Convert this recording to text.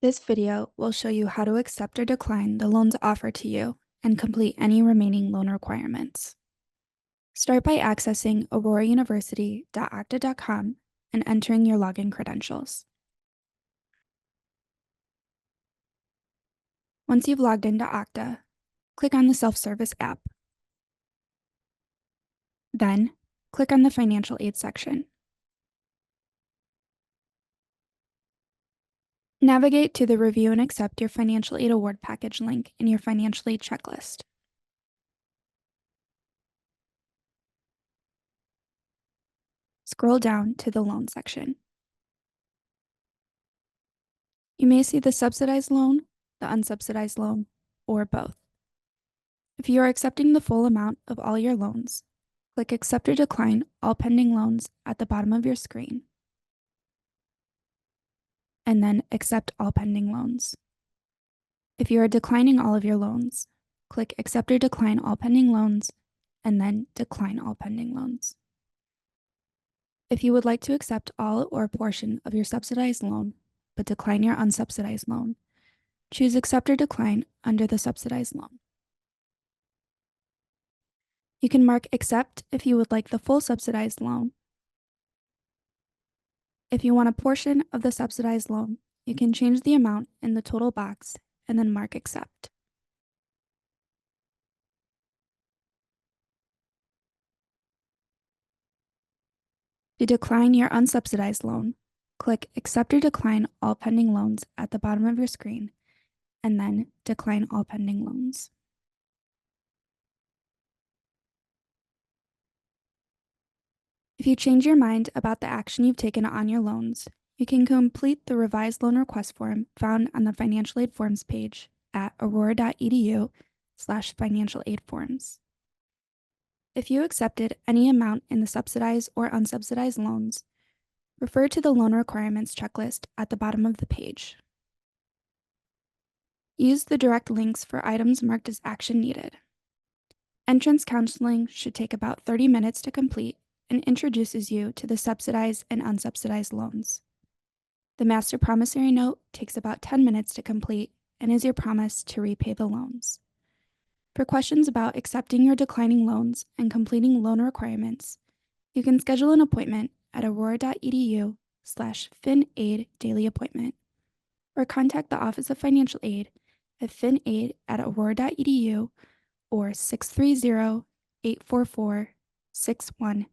This video will show you how to accept or decline the loans offered to you and complete any remaining loan requirements. Start by accessing aurorauniversity.okta.com and entering your login credentials. Once you've logged into Okta, click on the self-service app. Then, click on the financial aid section. Navigate to the Review and Accept Your Financial Aid Award Package link in your financial aid checklist. Scroll down to the Loan section. You may see the subsidized loan, the unsubsidized loan, or both. If you are accepting the full amount of all your loans, click Accept or Decline All Pending Loans at the bottom of your screen, and then Accept All Pending Loans. If you are declining all of your loans, click Accept or Decline All Pending Loans, and then Decline All Pending Loans. If you would like to accept all or a portion of your subsidized loan, but decline your unsubsidized loan, choose Accept or Decline under the subsidized loan. You can mark Accept if you would like the full subsidized loan. If you want a portion of the subsidized loan, you can change the amount in the total box and then mark Accept. To decline your unsubsidized loan, click Accept or Decline All Pending Loans at the bottom of your screen, and then Decline All Pending Loans. If you change your mind about the action you've taken on your loans, you can complete the revised loan request form found on the Financial Aid Forms page at aurora.edu/financial aid forms. If you accepted any amount in the subsidized or unsubsidized loans, refer to the loan requirements checklist at the bottom of the page. Use the direct links for items marked as action needed. Entrance counseling should take about 30 minutes to complete and introduces you to the subsidized and unsubsidized loans. The Master Promissory Note takes about 10 minutes to complete and is your promise to repay the loans. For questions about accepting or declining loans and completing loan requirements, you can schedule an appointment at aurora.edu/finaid daily appointment, or contact the Office of Financial Aid at finaid@aurora.edu or 630-844-6190.